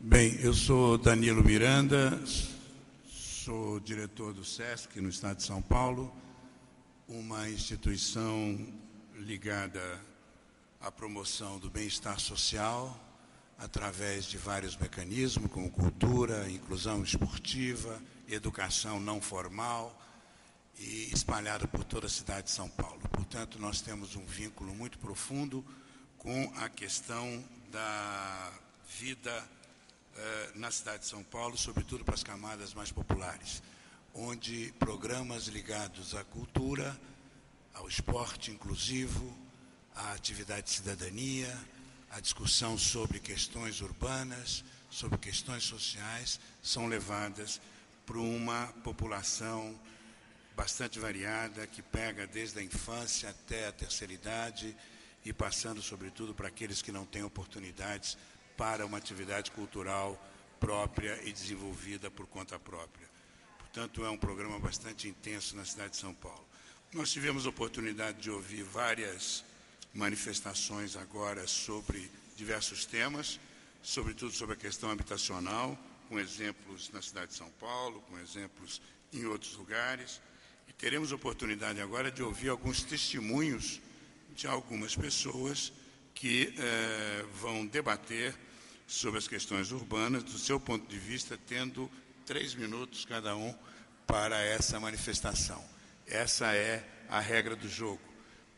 Bem, eu sou Danilo Miranda, sou diretor do SESC no estado de São Paulo, uma instituição ligada à promoção do bem-estar social através de vários mecanismos, como cultura, inclusão esportiva, educação não formal e espalhada por toda a cidade de São Paulo. Portanto, nós temos um vínculo muito profundo com a questão da vida na cidade de São Paulo, sobretudo para as camadas mais populares, onde programas ligados à cultura, ao esporte inclusivo, à atividade de cidadania, à discussão sobre questões urbanas, sobre questões sociais, são levadas para uma população bastante variada, que pega desde a infância até a terceira idade e passando, sobretudo, para aqueles que não têm oportunidades para uma atividade cultural própria e desenvolvida por conta própria. Portanto, é um programa bastante intenso na cidade de São Paulo. Nós tivemos a oportunidade de ouvir várias manifestações agora sobre diversos temas, sobretudo sobre a questão habitacional, com exemplos na cidade de São Paulo, com exemplos em outros lugares. E teremos a oportunidade agora de ouvir alguns testemunhos de algumas pessoas que vão debater sobre as questões urbanas, do seu ponto de vista, tendo 3 minutos cada um para essa manifestação. Essa é a regra do jogo.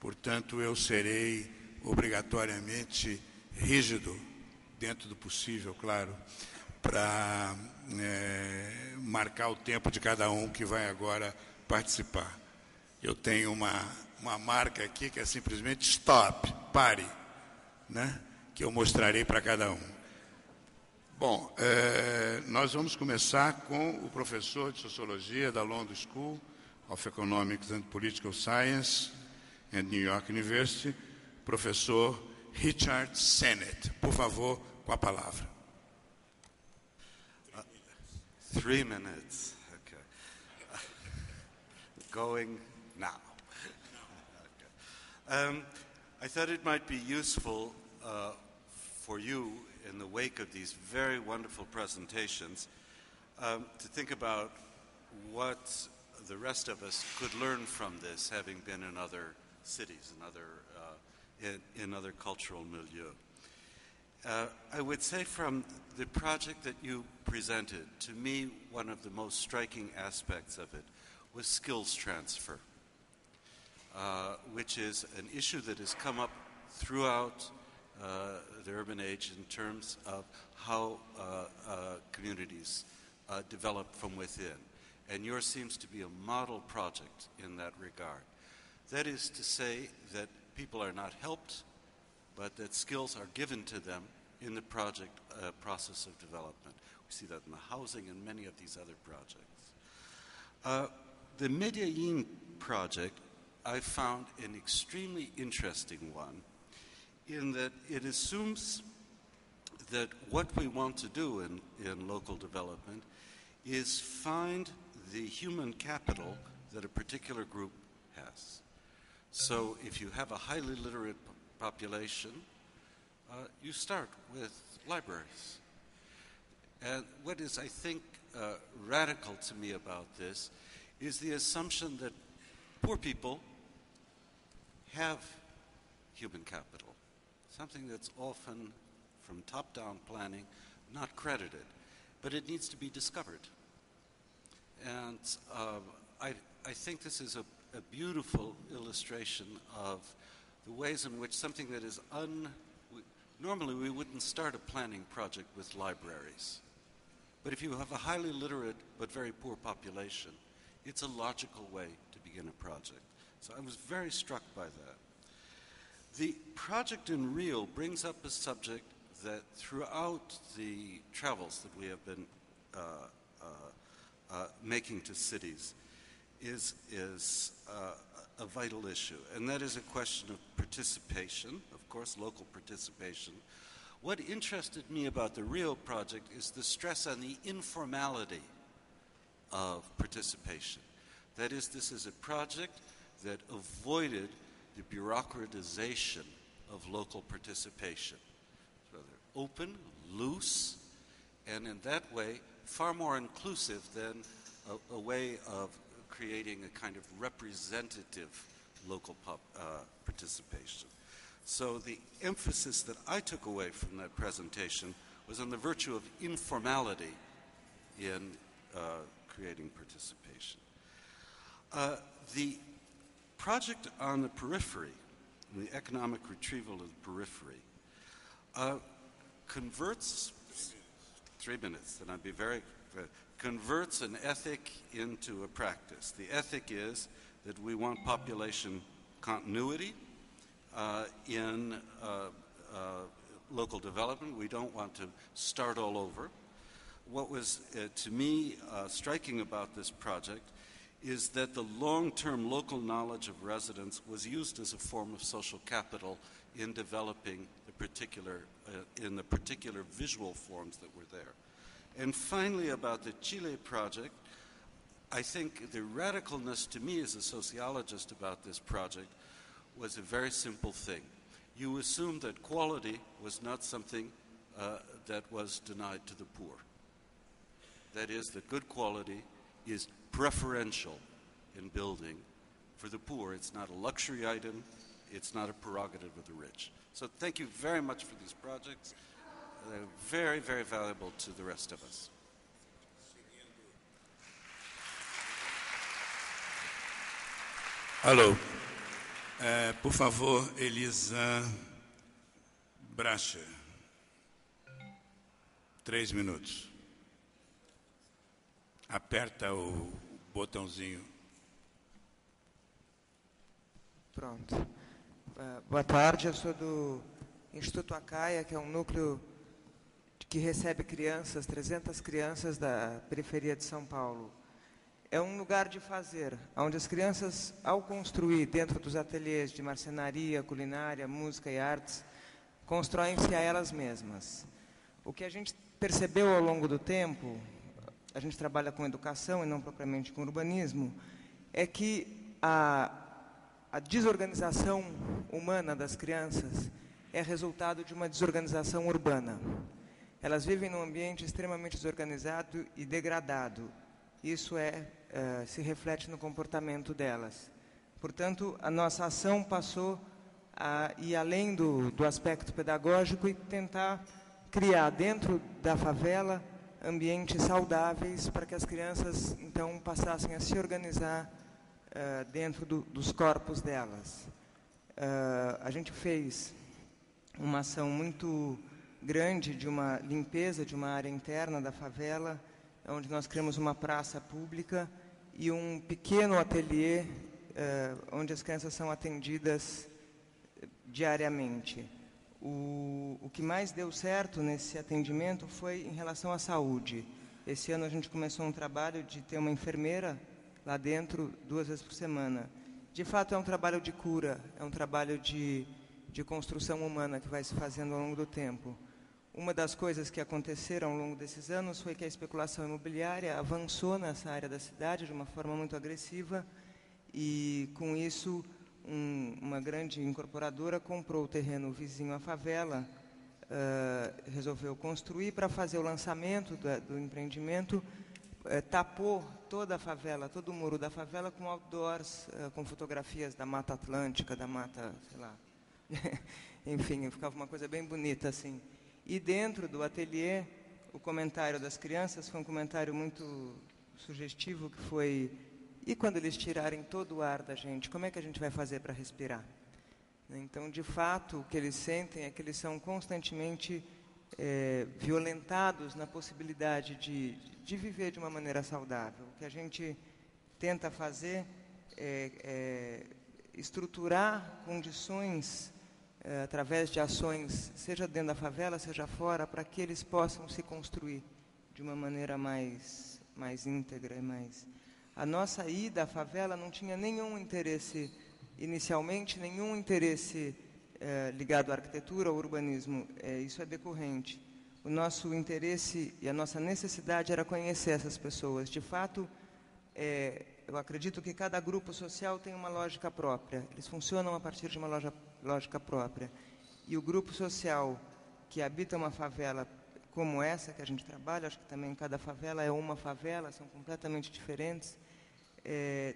Portanto, eu serei obrigatoriamente rígido, dentro do possível, claro, para marcar o tempo de cada um que vai agora participar. Eu tenho uma marca aqui que é simplesmente stop, pare, né? Que eu mostrarei para cada um. Bom, nós vamos começar com o professor de Sociologia da London School of Economics and Political Science and New York University, professor Richard Sennett. Por favor, com a palavra. 3 minutes. Okay. Going now. Okay. I thought it might be useful for you, in the wake of these very wonderful presentations, to think about what the rest of us could learn from this, having been in other cities and in other cultural milieux. I would say from the project that you presented, to me, one of the most striking aspects of it was skills transfer, which is an issue that has come up throughout the urban age in terms of how communities develop from within. And yours seems to be a model project in that regard. That is to say that people are not helped, but that skills are given to them in the project process of development. We see that in the housing and many of these other projects. The Medellin project I found an extremely interesting one, in that it assumes that what we want to do in local development is find the human capital that a particular group has. So if you have a highly literate population, you start with libraries. And what is, I think, radical to me about this is the assumption that poor people have human capital, something that's often, from top-down planning, not credited, but it needs to be discovered. And I think this is a beautiful illustration of the ways in which something that is normally we wouldn't start a planning project with libraries. But if you have a highly literate but very poor population, it's a logical way to begin a project. So I was very struck by that. The project in Rio brings up a subject that throughout the travels that we have been making to cities is a vital issue, and that is a question of participation, of course, local participation. What interested me about the Rio project is the stress on the informality of participation. That is, this is a project that avoided the bureaucratization of local participation. It's rather open, loose, and in that way, far more inclusive than a way of creating a kind of representative local participation. So the emphasis that I took away from that presentation was on the virtue of informality in creating participation. The project on the periphery, the economic retrieval of the periphery, converts 3 minutes, and I'd be converts an ethic into a practice. The ethic is that we want population continuity in local development. We don't want to start all over. What was, to me, striking about this project is that the long-term local knowledge of residents was used as a form of social capital in developing the particular visual forms that were there. And finally, about the Chile project, I think the radicalness to me as a sociologist about this project was a very simple thing. You assumed that quality was not something that was denied to the poor. That is, that good quality is preferential in building for the poor. It's not a luxury item. It's not a prerogative of the rich. So thank you very much for these projects. They're very, very valuable to the rest of us. Alô. Por favor, Elisa Bracha. 3 minutos. Aperta o botãozinho. Pronto. Boa tarde, eu sou do Instituto Acaia, que é um núcleo que recebe crianças, 300 crianças da periferia de São Paulo. É um lugar de fazer, onde as crianças, ao construir dentro dos ateliês de marcenaria, culinária, música e artes, constroem-se a elas mesmas. O que a gente percebeu ao longo do tempo, a gente trabalha com educação e não propriamente com urbanismo, é que a desorganização humana das crianças é resultado de uma desorganização urbana. Elas vivem num ambiente extremamente desorganizado e degradado. Isso se reflete no comportamento delas. Portanto, a nossa ação passou a ir além do aspecto pedagógico e tentar criar dentro da favela ambientes saudáveis para que as crianças, então, passassem a se organizar dentro dos corpos delas. A gente fez uma ação muito grande de uma limpeza de uma área interna da favela, onde nós criamos uma praça pública e um pequeno ateliê onde as crianças são atendidas diariamente. O que mais deu certo nesse atendimento foi em relação à saúde. Esse ano a gente começou um trabalho de ter uma enfermeira lá dentro 2 vezes por semana. De fato, é um trabalho de cura, é um trabalho de construção humana que vai se fazendo ao longo do tempo. Uma das coisas que aconteceram ao longo desses anos foi que a especulação imobiliária avançou nessa área da cidade de uma forma muito agressiva e, com isso, uma grande incorporadora comprou o terreno vizinho à favela, resolveu construir para fazer o lançamento do empreendimento, tapou toda a favela, todo o muro da favela com outdoors, com fotografias da Mata Atlântica, da Mata, sei lá, enfim, ficava uma coisa bem bonita assim. E dentro do ateliê, o comentário das crianças foi um comentário muito sugestivo, que foi: e quando eles tirarem todo o ar da gente, como é que a gente vai fazer para respirar? Então, de fato, o que eles sentem é que eles são constantemente violentados na possibilidade de viver de uma maneira saudável. O que a gente tenta fazer é estruturar condições através de ações, seja dentro da favela, seja fora, para que eles possam se construir de uma maneira mais íntegra e mais... A nossa ida à favela não tinha nenhum interesse, inicialmente, nenhum interesse ligado à arquitetura ou urbanismo. Isso é decorrente. O nosso interesse e a nossa necessidade era conhecer essas pessoas. De fato, eu acredito que cada grupo social tem uma lógica própria. Eles funcionam a partir de uma lógica própria. E o grupo social que habita uma favela como essa que a gente trabalha, acho que também cada favela é uma favela, são completamente diferentes,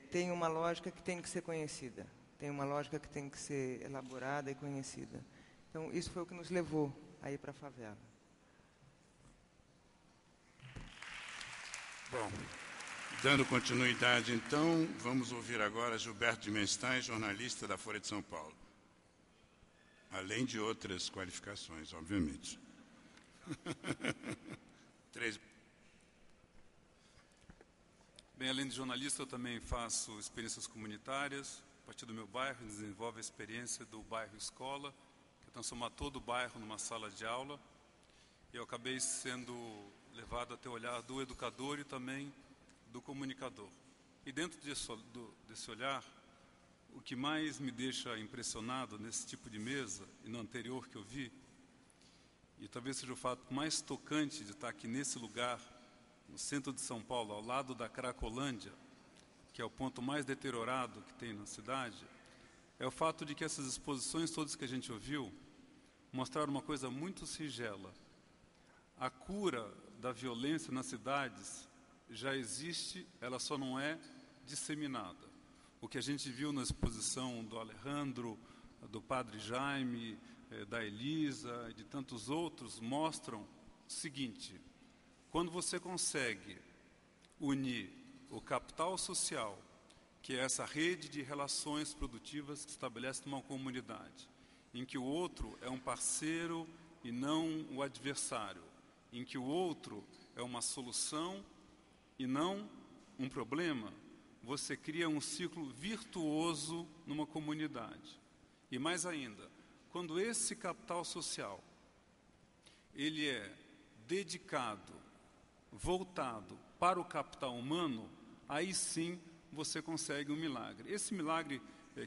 tem uma lógica que tem que ser conhecida, tem uma lógica que tem que ser elaborada e conhecida. Então, isso foi o que nos levou a ir para a favela. Bom, dando continuidade, então, vamos ouvir agora Gilberto de Menstein, jornalista da Folha de São Paulo. Além de outras qualificações, obviamente. Bem, além de jornalista, eu também faço experiências comunitárias. A partir do meu bairro, desenvolve a experiência do bairro escola, que é transformar todo o bairro numa sala de aula. Eu acabei sendo levado a ter o olhar do educador e também do comunicador. E dentro desse olhar, o que mais me deixa impressionado nesse tipo de mesa, e no anterior que eu vi, e talvez seja o fato mais tocante de estar aqui nesse lugar, no centro de São Paulo, ao lado da Cracolândia, que é o ponto mais deteriorado que tem na cidade, é o fato de que essas exposições todas que a gente ouviu mostraram uma coisa muito singela. A cura da violência nas cidades já existe, ela só não é disseminada. O que a gente viu na exposição do Alejandro, do Padre Jaime, da Elisa e de tantos outros, mostram o seguinte: quando você consegue unir o capital social, que é essa rede de relações produtivas que se estabelece numa comunidade, em que o outro é um parceiro e não o adversário, em que o outro é uma solução e não um problema, você cria um ciclo virtuoso numa comunidade. E mais ainda, quando esse capital social ele é dedicado, voltado para o capital humano, aí sim você consegue um milagre. Esse milagre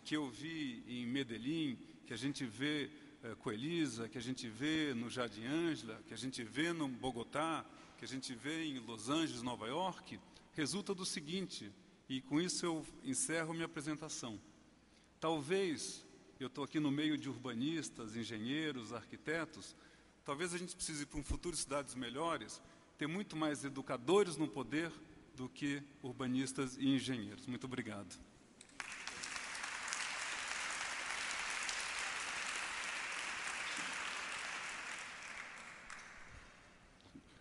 que eu vi em Medellín, que a gente vê com Elisa, que a gente vê no Jardim Ângela, que a gente vê no Bogotá, que a gente vê em Los Angeles, Nova York, resulta do seguinte, e com isso eu encerro minha apresentação. Talvez, eu estou aqui no meio de urbanistas, engenheiros, arquitetos, talvez a gente precise, para um futuro de cidades melhores, ter muito mais educadores no poder do que urbanistas e engenheiros. Muito obrigado.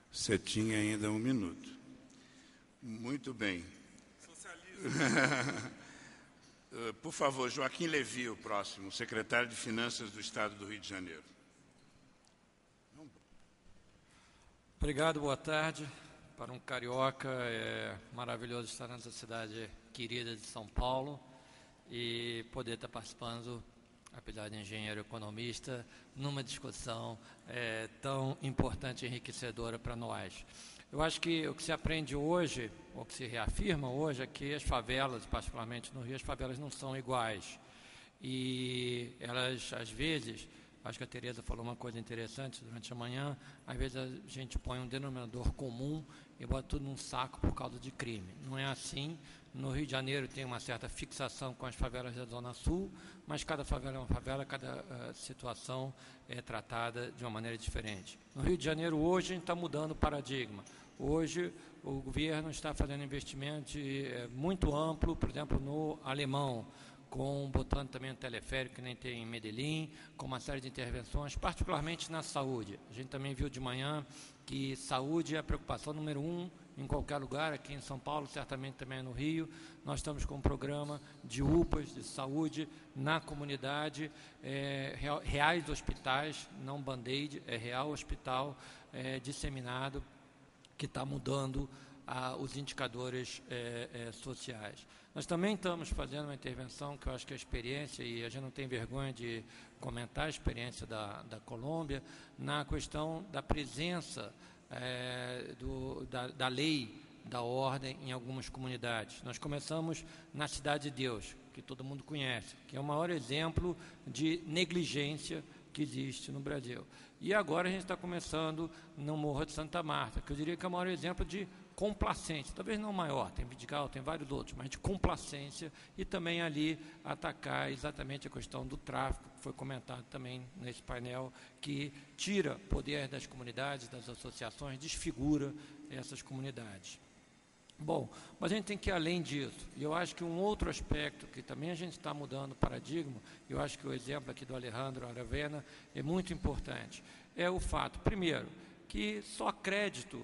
Você tinha ainda 1 minuto. Muito bem. Por favor, Joaquim Levi, o próximo, secretário de Finanças do Estado do Rio de Janeiro. Obrigado, boa tarde. Para um carioca, é maravilhoso estar nessa cidade querida de São Paulo e poder estar participando, apesar de engenheiro economista, numa discussão tão importante e enriquecedora para nós. Eu acho que o que se aprende hoje, ou que se reafirma hoje, é que as favelas, particularmente no Rio, as favelas não são iguais. E elas, às vezes, acho que a Tereza falou uma coisa interessante durante a manhã, às vezes a gente põe um denominador comum e bota tudo num saco por causa de crime. Não é assim. No Rio de Janeiro tem uma certa fixação com as favelas da Zona Sul, mas cada favela é uma favela, cada situação é tratada de uma maneira diferente. No Rio de Janeiro, hoje, a gente está mudando o paradigma. Hoje, o governo está fazendo investimento muito amplo, por exemplo, no Alemão, botando também um teleférico que nem tem em Medellín, com uma série de intervenções, particularmente na saúde. A gente também viu de manhã que saúde é a preocupação número 1 em qualquer lugar, aqui em São Paulo, certamente também no Rio. Nós estamos com um programa de UPAs, de saúde, na comunidade, reais hospitais, não band-aid, é real hospital disseminado, que está mudando os indicadores sociais. Nós também estamos fazendo uma intervenção que eu acho que é a experiência, e a gente não tem vergonha de comentar a experiência da Colômbia, na questão da presença da lei, da ordem em algumas comunidades. Nós começamos na Cidade de Deus, que todo mundo conhece, que é o maior exemplo de negligência que existe no Brasil. E agora a gente está começando no Morro de Santa Marta, que eu diria que é o maior exemplo de complacência, talvez não maior, tem Vidigal, tem vários outros, mas de complacência, e também ali atacar exatamente a questão do tráfico, que foi comentado também nesse painel, que tira poder das comunidades, das associações, desfigura essas comunidades. Bom, mas a gente tem que ir além disso, e eu acho que um outro aspecto que também a gente está mudando o paradigma, eu acho que o exemplo aqui do Alejandro Aravena é muito importante, é o fato, primeiro, que só crédito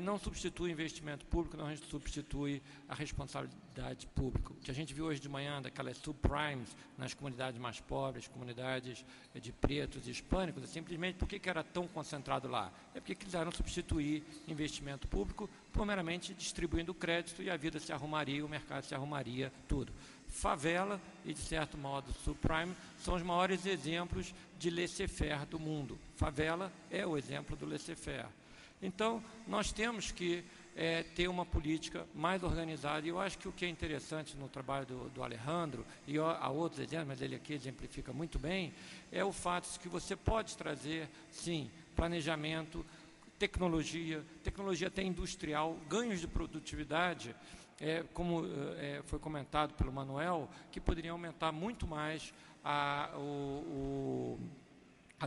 não substitui investimento público, não substitui a responsabilidade pública. O que a gente viu hoje de manhã, daquelas subprimes nas comunidades mais pobres, comunidades de pretos e hispânicos, é simplesmente por que era tão concentrado lá? É porque quiseram substituir investimento público por meramente distribuindo crédito e a vida se arrumaria, o mercado se arrumaria, tudo. Favela e, de certo modo, subprime são os maiores exemplos de laissez-faire do mundo. Favela é o exemplo do laissez-faire. Então, nós temos que ter uma política mais organizada, e eu acho que o que é interessante no trabalho do Alejandro, e há outros exemplos, mas ele aqui exemplifica muito bem, é o fato de que você pode trazer, sim, planejamento, tecnologia até industrial, ganhos de produtividade, como foi comentado pelo Manuel, que poderiam aumentar muito mais a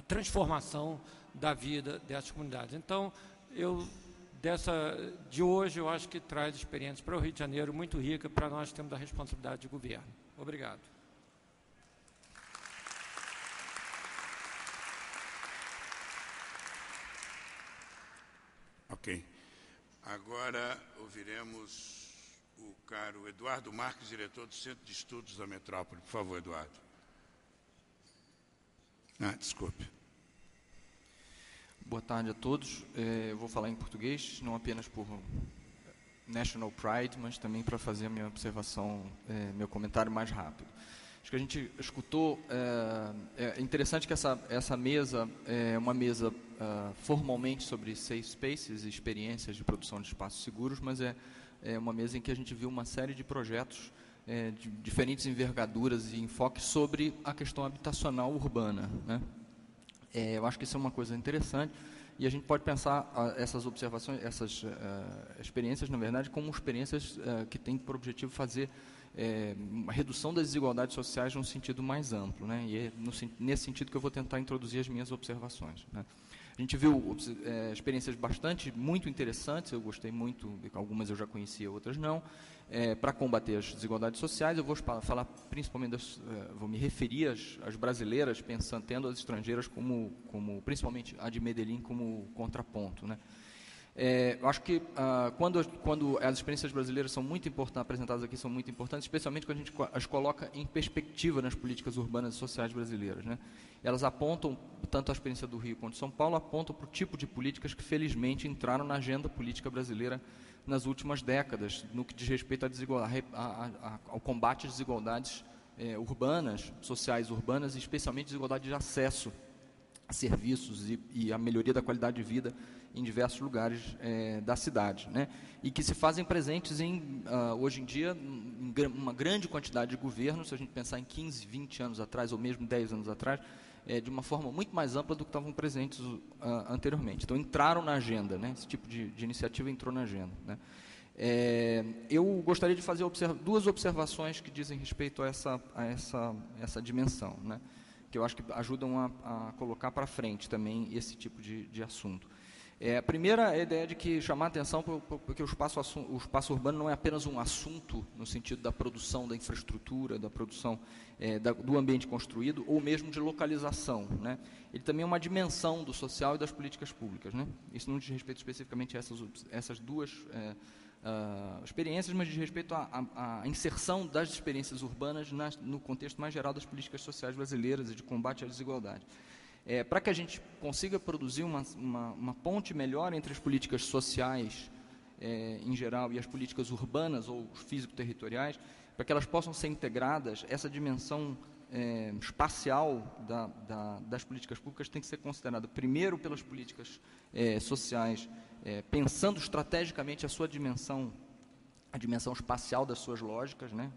transformação da vida dessas comunidades. Então, de hoje, eu acho que traz experiências para o Rio de Janeiro muito rica, para nós que temos a responsabilidade de governo. Obrigado. Ok. Agora ouviremos o caro Eduardo Marques, diretor do Centro de Estudos da Metrópole. Por favor, Eduardo. Desculpe. Boa tarde a todos. Eu vou falar em português, não apenas por National Pride, mas também para fazer a minha observação, meu comentário mais rápido. Acho que a gente escutou, é interessante que essa mesa é uma mesa formalmente sobre safe spaces e experiências de produção de espaços seguros, mas é uma mesa em que a gente viu uma série de projetos de diferentes envergaduras e enfoques sobre a questão habitacional urbana, né? Eu acho que isso é uma coisa interessante e a gente pode pensar essas observações, essas experiências, na verdade, como experiências que têm por objetivo fazer uma redução das desigualdades sociais num sentido mais amplo, né? E é nesse sentido que eu vou tentar introduzir as minhas observações, né? A gente viu experiências muito interessantes, eu gostei muito, algumas eu já conhecia, outras não, para combater as desigualdades sociais. Eu vou falar principalmente vou me referir às brasileiras, tendo as estrangeiras como principalmente a de Medellín como contraponto, né? Eu acho que quando as experiências brasileiras são muito importantes, apresentadas aqui, são muito importantes, especialmente quando a gente as coloca em perspectiva nas políticas urbanas e sociais brasileiras, né? Elas apontam, tanto a experiência do Rio quanto de São Paulo, apontam para o tipo de políticas que, felizmente, entraram na agenda política brasileira nas últimas décadas, no que diz respeito ao combate às desigualdades urbanas, sociais urbanas, e especialmente desigualdade de acesso a serviços e a melhoria da qualidade de vida em diversos lugares da cidade, né? E que se fazem presentes hoje em dia em uma grande quantidade de governos, se a gente pensar em 15, 20 anos atrás, ou mesmo 10 anos atrás, de uma forma muito mais ampla do que estavam presentes anteriormente. Então, entraram na agenda, né? Esse tipo de iniciativa entrou na agenda, né? Eu gostaria de fazer duas observações que dizem respeito a essa dimensão, né? Que eu acho que ajudam a colocar para frente também esse tipo de assunto. A primeira é a ideia de que chamar a atenção porque o espaço urbano não é apenas um assunto no sentido da produção da infraestrutura, da produção do ambiente construído, ou mesmo de localização, né? Ele também é uma dimensão do social e das políticas públicas, né? Isso não diz respeito especificamente a essas duas experiências, mas diz respeito à inserção das experiências urbanas no contexto mais geral das políticas sociais brasileiras e de combate à desigualdade. Para que a gente consiga produzir uma ponte melhor entre as políticas sociais em geral e as políticas urbanas ou físico-territoriais, para que elas possam ser integradas, essa dimensão espacial das políticas públicas tem que ser considerada primeiro pelas políticas sociais, pensando estrategicamente a dimensão espacial das suas lógicas, né?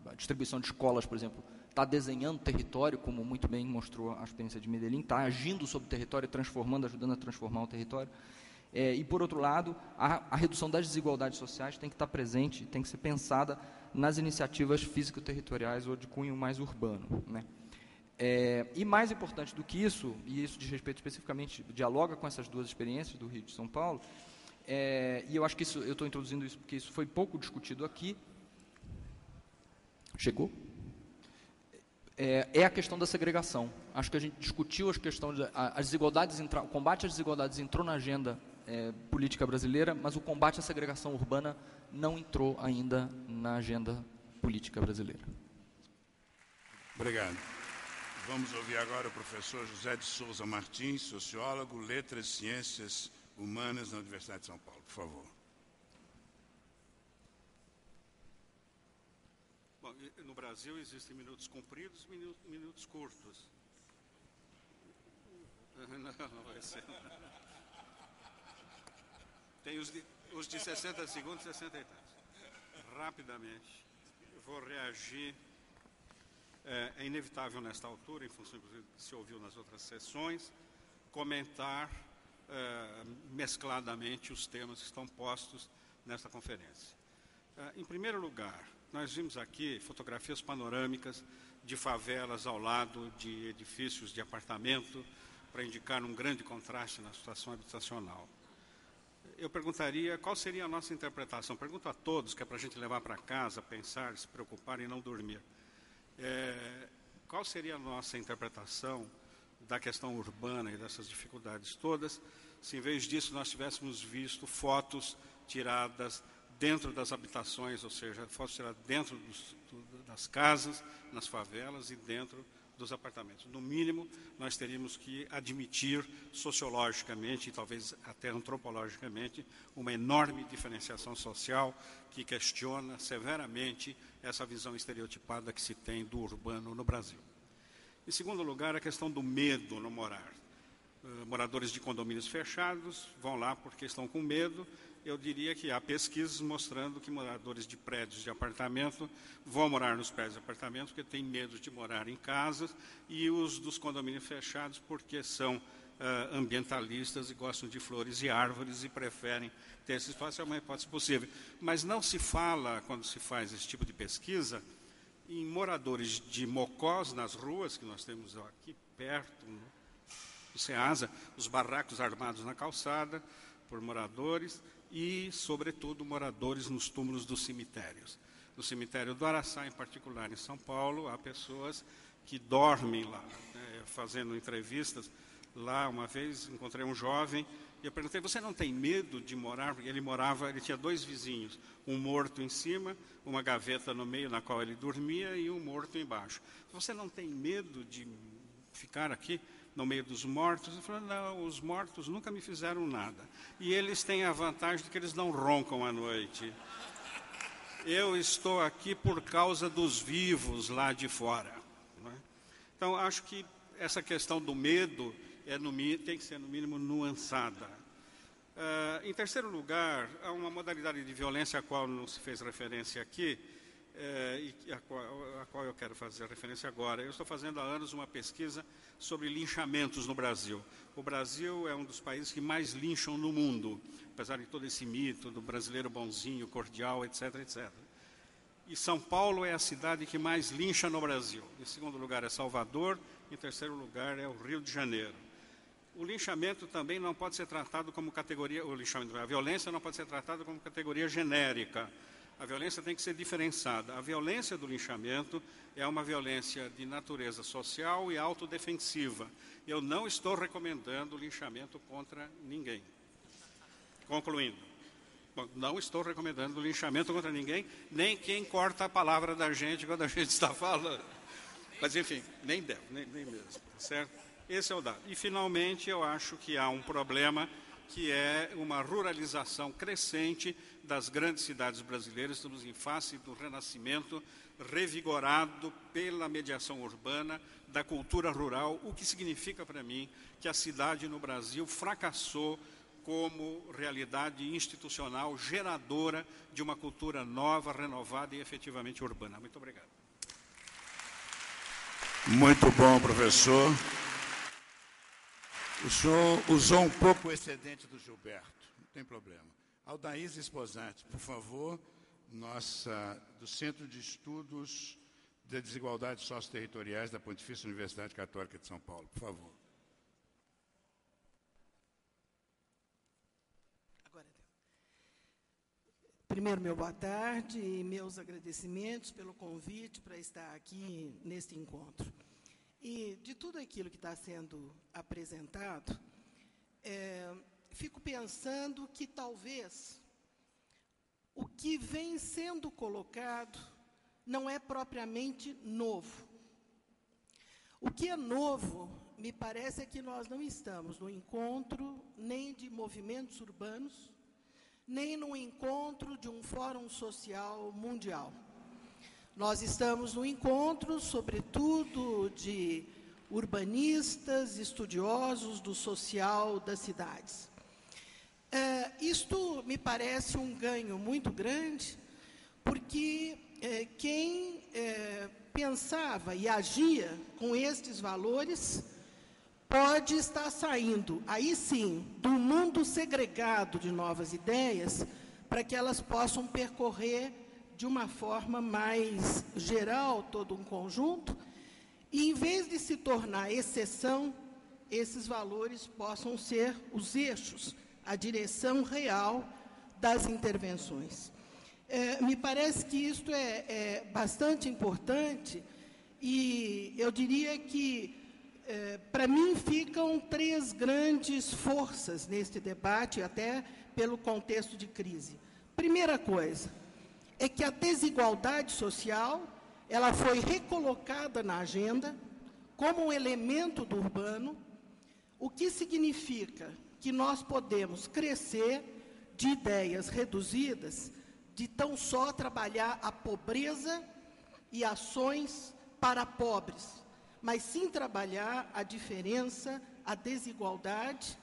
A distribuição de escolas, por exemplo, está desenhando território, como muito bem mostrou a experiência de Medellín, está agindo sobre o território, transformando, ajudando a transformar o território. E, por outro lado, a redução das desigualdades sociais tem que estar presente, tem que ser pensada nas iniciativas físico-territoriais ou de cunho mais urbano, né? E mais importante do que isso, e isso diz respeito especificamente, dialoga com essas duas experiências do Rio e de São Paulo, e eu acho que isso, eu estou introduzindo isso porque isso foi pouco discutido aqui. Chegou? É a questão da segregação. Acho que a gente discutiu as questões, as desigualdades, o combate às desigualdades entrou na agenda política brasileira, mas o combate à segregação urbana não entrou ainda na agenda política brasileira. Obrigado. Vamos ouvir agora o professor José de Souza Martins, sociólogo, Letras e Ciências Humanas na Universidade de São Paulo. Por favor. Bom, no Brasil existem minutos compridos e minutos curtos. Não vai ser. Tem os de 60 segundos e 60 e tantos. Rapidamente, eu vou reagir. É inevitável nesta altura, em função do que se ouviu nas outras sessões, comentar mescladamente os temas que estão postos nesta conferência. Em primeiro lugar, nós vimos aqui fotografias panorâmicas de favelas ao lado de edifícios de apartamento, para indicar um grande contraste na situação habitacional. Eu perguntaria qual seria a nossa interpretação. Pergunto a todos, que é para a gente levar para casa, pensar, se preocupar e não dormir. Qual seria a nossa interpretação da questão urbana e dessas dificuldades todas, se em vez disso nós tivéssemos visto fotos tiradas dentro das habitações, ou seja, fotos tiradas dentro das casas, nas favelas e dentro dos apartamentos. No mínimo, nós teríamos que admitir sociologicamente e talvez até antropologicamente uma enorme diferenciação social que questiona severamente essa visão estereotipada que se tem do urbano no Brasil. Em segundo lugar, a questão do medo no morar. Moradores de condomínios fechados vão lá porque estão com medo. Eu diria que há pesquisas mostrando que moradores de prédios de apartamento vão morar nos prédios de apartamento porque têm medo de morar em casas, e os dos condomínios fechados porque são ambientalistas e gostam de flores e árvores e preferem ter esse espaço. É uma hipótese possível. Mas não se fala, quando se faz esse tipo de pesquisa, em moradores de mocós nas ruas, que nós temos aqui perto, no Ceasa, os barracos armados na calçada por moradores, e, sobretudo, moradores nos túmulos dos cemitérios. No cemitério do Araçá, em particular, em São Paulo, há pessoas que dormem lá. Fazendo entrevistas lá, uma vez, encontrei um jovem, e eu perguntei, você não tem medo de morar? Porque ele tinha dois vizinhos, um morto em cima, uma gaveta no meio na qual ele dormia e um morto embaixo. Você não tem medo de ficar aqui no meio dos mortos? Ele falou, não, os mortos nunca me fizeram nada. E eles têm a vantagem de que eles não roncam à noite. Eu estou aqui por causa dos vivos lá de fora. Não é? Então, acho que essa questão do medo tem que ser, no mínimo, nuançada. Em terceiro lugar, há uma modalidade de violência a qual não se fez referência aqui, e a qual eu quero fazer referência agora. Eu estou fazendo há anos uma pesquisa sobre linchamentos no Brasil. O Brasil é um dos países que mais lincham no mundo, apesar de todo esse mito do brasileiro bonzinho, cordial, etc., etc. E São Paulo é a cidade que mais lincha no Brasil. Em segundo lugar é Salvador, em terceiro lugar é o Rio de Janeiro. O linchamento também não pode ser tratado como categoria, a violência não pode ser tratada como categoria genérica. A violência tem que ser diferenciada. A violência do linchamento é uma violência de natureza social e autodefensiva. Eu não estou recomendando o linchamento contra ninguém. Concluindo, não estou recomendando o linchamento contra ninguém, nem quem corta a palavra da gente quando a gente está falando. Mas, enfim, nem deve, nem mesmo, certo? Esse é o dado. E, finalmente, eu acho que há um problema que é uma ruralização crescente das grandes cidades brasileiras. Estamos em face do renascimento revigorado pela mediação urbana da cultura rural, o que significa para mim que a cidade no Brasil fracassou como realidade institucional geradora de uma cultura nova, renovada e efetivamente urbana. Muito obrigado. Muito bom, professor. O senhor usou um pouco o excedente do Gilberto, não tem problema. Aldaís Esposante, por favor, do Centro de Estudos de Desigualdades Socioterritoriais da Pontifícia Universidade Católica de São Paulo, por favor. Primeiro, meu boa tarde e meus agradecimentos pelo convite para estar aqui neste encontro. E de tudo aquilo que está sendo apresentado, fico pensando que talvez o que vem sendo colocado não é propriamente novo. O que é novo, me parece, é que nós não estamos no encontro nem de movimentos urbanos, nem no encontro de um fórum social mundial. Nós estamos no encontro, sobretudo, de urbanistas, estudiosos do social das cidades. Isto me parece um ganho muito grande, porque quem pensava e agia com estes valores pode estar saindo, aí sim, do mundo segregado de novas ideias, para que elas possam percorrer de uma forma mais geral todo um conjunto, e em vez de se tornar exceção, esses valores possam ser os eixos, a direção real das intervenções. Me parece que isto é bastante importante, e eu diria que para mim, ficam 3 grandes forças neste debate, até pelo contexto de crise. Primeira coisa é que a desigualdade social ela foi recolocada na agenda como um elemento do urbano, o que significa que nós podemos crescer de ideias reduzidas, de tão só trabalhar a pobreza e ações para pobres, mas sim trabalhar a diferença, a desigualdade.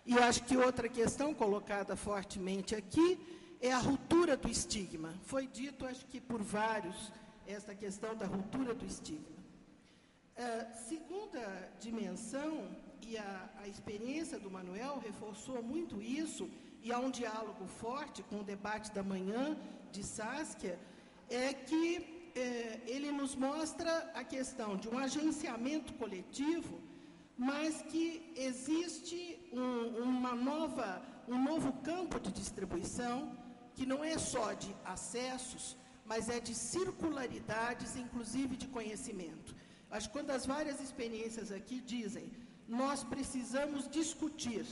E eu acho que outra questão colocada fortemente aqui é a ruptura do estigma. Foi dito, acho que por vários, esta questão da ruptura do estigma. Segunda dimensão, e a experiência do Manuel reforçou muito isso, e há um diálogo forte com o debate da manhã de Saskia, é que ele nos mostra a questão de um agenciamento coletivo, mas que existe um novo campo de distribuição, que não é só de acessos, mas é de circularidades, inclusive de conhecimento. Acho que quando as várias experiências aqui dizem, nós precisamos discutir,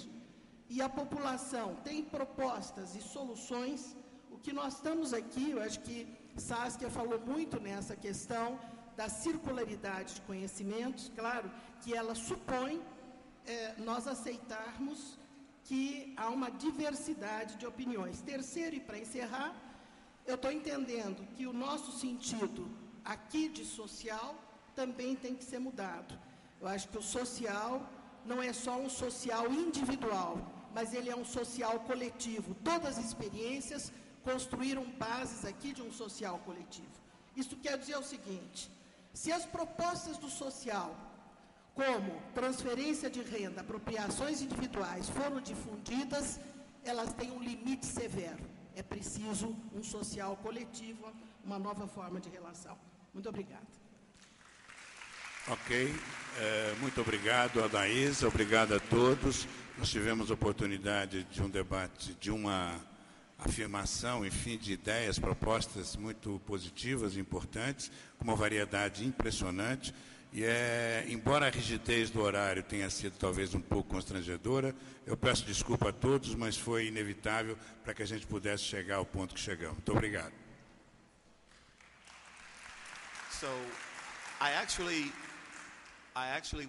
e a população tem propostas e soluções, o que nós estamos aqui, eu acho que Saskia falou muito nessa questão da circularidade de conhecimentos, claro que ela supõe nós aceitarmos que há uma diversidade de opiniões. Terceiro, e para encerrar, eu estou entendendo que o nosso sentido aqui de social também tem que ser mudado. Eu acho que o social não é só um social individual, mas ele é um social coletivo. Todas as experiências construíram bases aqui de um social coletivo. Isso quer dizer o seguinte: se as propostas do social, como transferência de renda, apropriações individuais, foram difundidas, elas têm um limite severo. É preciso um social coletivo, uma nova forma de relação. Muito obrigada. Ok. Muito obrigado, Aldaís. Obrigado a todos. Nós tivemos a oportunidade de um debate, de uma afirmação, enfim, de ideias, propostas muito positivas e importantes, com uma variedade impressionante. E embora a rigidez do horário tenha sido talvez um pouco constrangedora, eu peço desculpa a todos, mas foi inevitável para que a gente pudesse chegar ao ponto que chegamos. Muito obrigado. So, I actually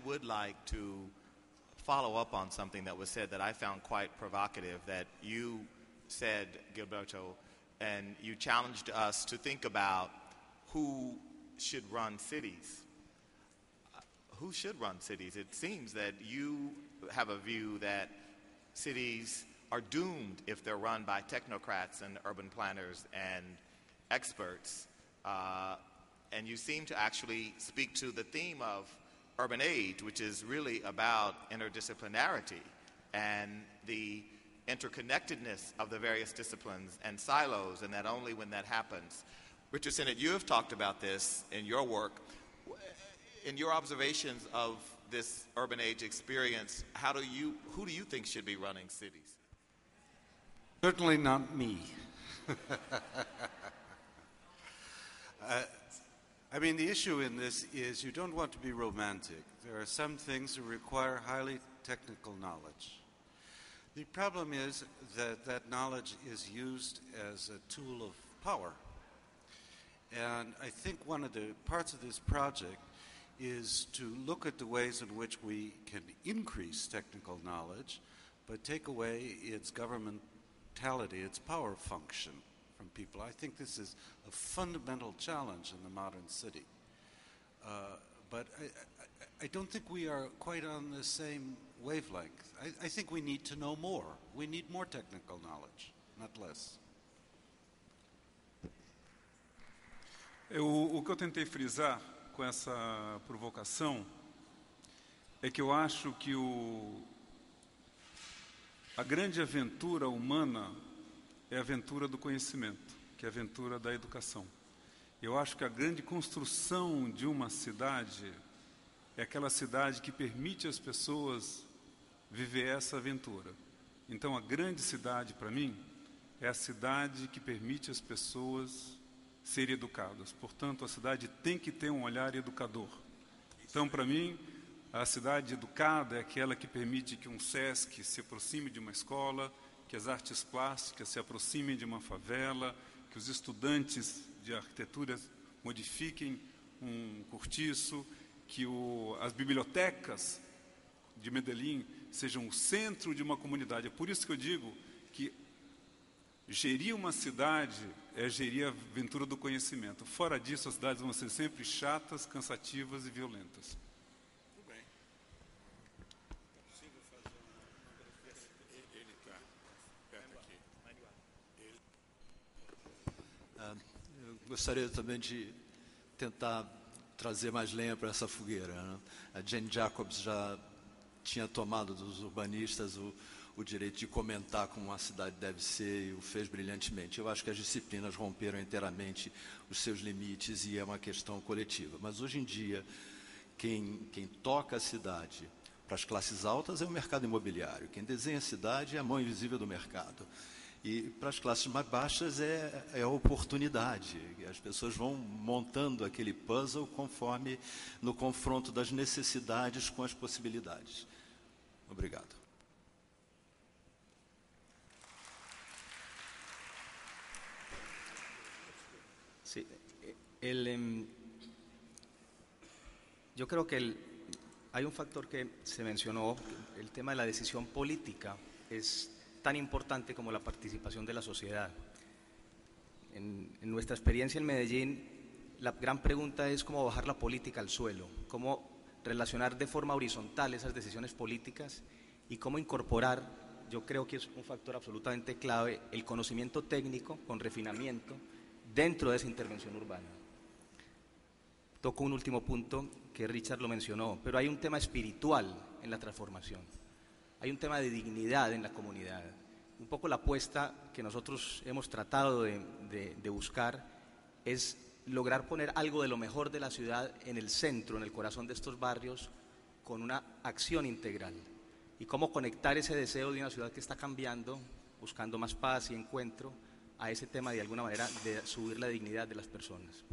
would like to follow up on something that was said that I found quite provocative, that you said, Gilberto, and you challenged us to think about who should run cities. Who should run cities? It seems that you have a view that cities are doomed if they're run by technocrats and urban planners and experts. and you seem to actually speak to the theme of urban age, which is really about interdisciplinarity and the interconnectedness of the various disciplines and silos, and that only when that happens. Richard Sennett, you have talked about this in your work. In your observations of this urban age experience, who do you think should be running cities? Certainly not me. I mean, the issue in this is you don't want to be romantic. There are some things that require highly technical knowledge. The problem is that that knowledge is used as a tool of power. And I think one of the parts of this project is to look at the ways in which we can increase technical knowledge, but take away its governmentality, its power function from people. I think this is a fundamental challenge in the modern city. But I don't think we are quite on the same wavelength. I think we need to know more. We need more technical knowledge, not less. O que eu tentei frisar com essa provocação é que eu acho que a grande aventura humana é a aventura do conhecimento, que é a aventura da educação. Eu acho que a grande construção de uma cidade é aquela cidade que permite às pessoas viver essa aventura. Então, a grande cidade, para mim, é a cidade que permite às pessoas serem educadas. Portanto, a cidade tem que ter um olhar educador. Então, para mim, a cidade educada é aquela que permite que um SESC se aproxime de uma escola, que as artes plásticas se aproximem de uma favela, que os estudantes de arquitetura modifiquem um cortiço, que as bibliotecas de Medellín sejam o centro de uma comunidade. É por isso que eu digo que gerir uma cidade é gerir a aventura do conhecimento. Fora disso, as cidades vão ser sempre chatas, cansativas e violentas. Tudo bem. É possível fazer uma... Ele está perto aqui. Eu gostaria também de tentar trazer mais lenha para essa fogueira, né? A Jane Jacobs já tinha tomado dos urbanistas o direito de comentar como uma cidade deve ser e o fez brilhantemente. Eu acho que as disciplinas romperam inteiramente os seus limites e é uma questão coletiva. Mas hoje em dia, quem toca a cidade para as classes altas é o mercado imobiliário. Quem desenha a cidade é a mão invisível do mercado. E para as classes mais baixas é a oportunidade. As pessoas vão montando aquele puzzle conforme no confronto das necessidades com as possibilidades. Obrigado. Sí, yo creo que hay un factor que se mencionó, el tema de la decisión política es tan importante como la participación de la sociedad. En nuestra experiencia en Medellín, la gran pregunta es cómo bajar la política al suelo, cómo relacionar de forma horizontal esas decisiones políticas y cómo incorporar, yo creo que es un factor absolutamente clave, el conocimiento técnico con refinamiento dentro de esa intervención urbana. Toco un último punto que Richard lo mencionó, pero hay un tema espiritual en la transformación. Hay un tema de dignidad en la comunidad. Un poco la apuesta que nosotros hemos tratado de buscar es lograr poner algo de lo mejor de la ciudad en el centro, en el corazón de estos barrios, con una acción integral. Y cómo conectar ese deseo de una ciudad que está cambiando, buscando más paz y encuentro, a ese tema de alguna manera de subir la dignidad de las personas.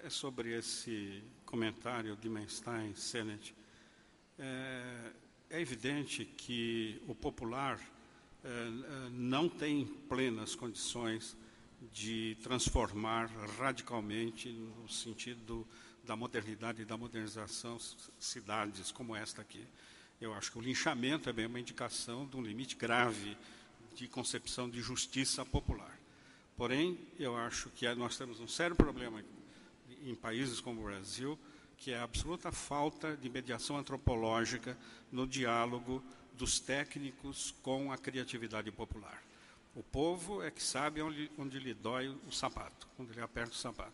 Sobre esse comentário de Menstein, Sennett, é evidente que o popular não tem plenas condições de transformar radicalmente, no sentido da modernidade e da modernização, cidades como esta aqui. Eu acho que o linchamento é bem uma indicação de um limite grave de concepção de justiça popular. Porém, eu acho que nós temos um sério problema em países como o Brasil, que é a absoluta falta de mediação antropológica no diálogo dos técnicos com a criatividade popular. O povo é que sabe onde lhe dói o sapato, onde lhe aperta o sapato.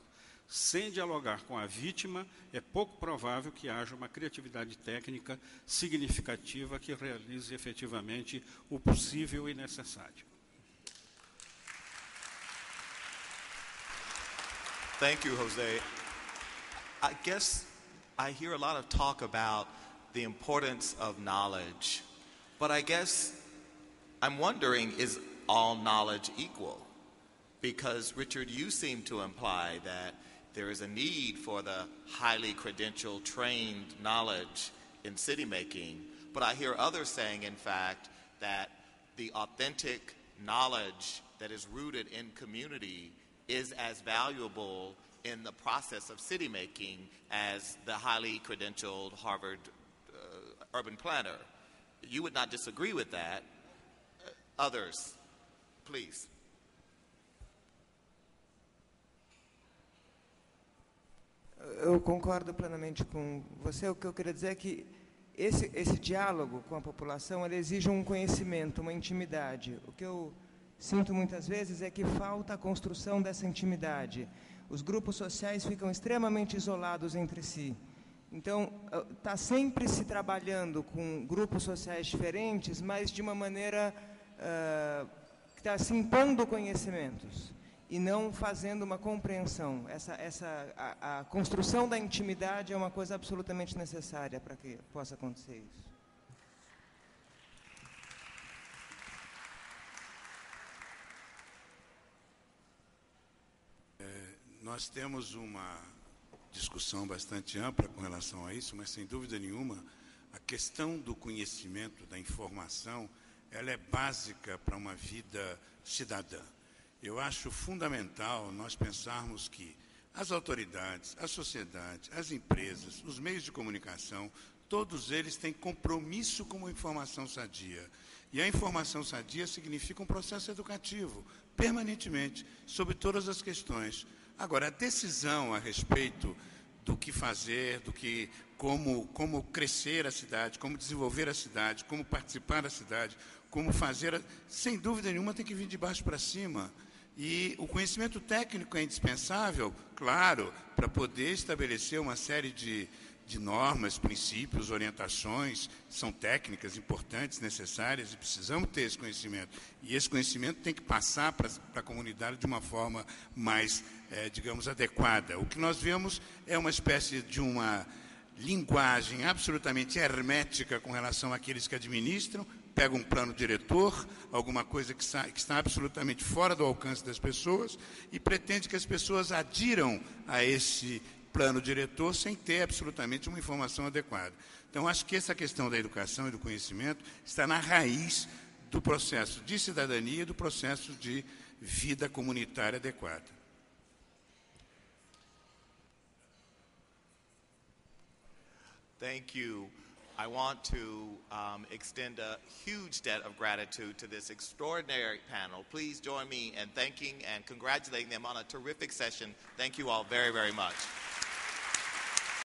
Sem dialogar com a vítima, é pouco provável que haja uma criatividade técnica significativa que realize efetivamente o possível e necessário. Thank you, Jose. I guess I hear a lot of talk about the importance of knowledge, but I guess I'm wondering, is all knowledge equal? Because, Richard, you seem to imply that there is a need for the highly credentialed, trained knowledge in city making, but I hear others saying, in fact, that the authentic knowledge that is rooted in community is as valuable in the process of city making as the highly credentialed Harvard urban planner. You would not disagree with that. Others, please. Eu concordo plenamente com você. O que eu queria dizer é que esse diálogo com a população ele exige um conhecimento, uma intimidade. O que eu sinto muitas vezes é que falta a construção dessa intimidade. Os grupos sociais ficam extremamente isolados entre si. Então, está sempre se trabalhando com grupos sociais diferentes, mas de uma maneira que está se impondo conhecimentos e não fazendo uma compreensão. A construção da intimidade é uma coisa absolutamente necessária para que possa acontecer isso. Nós temos uma discussão bastante ampla com relação a isso, mas, sem dúvida nenhuma, a questão do conhecimento, da informação, ela é básica para uma vida cidadã. Eu acho fundamental nós pensarmos que as autoridades, a sociedade, as empresas, os meios de comunicação, todos eles têm compromisso com a informação sadia. E a informação sadia significa um processo educativo, permanentemente, sobre todas as questões. Agora, a decisão a respeito do que fazer, como crescer a cidade, como desenvolver a cidade, como participar da cidade, como fazer, sem dúvida nenhuma, tem que vir de baixo para cima. E o conhecimento técnico é indispensável, claro, para poder estabelecer uma série de normas, princípios, orientações, são técnicas importantes, necessárias, e precisamos ter esse conhecimento. E esse conhecimento tem que passar para a comunidade de uma forma mais, digamos, adequada. O que nós vemos é uma espécie de uma linguagem absolutamente hermética com relação àqueles que administram, pega um plano diretor, alguma coisa que está absolutamente fora do alcance das pessoas, e pretende que as pessoas adiram a esse plano diretor sem ter absolutamente uma informação adequada. Então, acho que essa questão da educação e do conhecimento está na raiz do processo de cidadania e do processo de vida comunitária adequada. Thank you. I want to extend a huge debt of gratitude to this extraordinary panel. Please join me in thanking and congratulating them on a terrific session. Thank you all very, very much.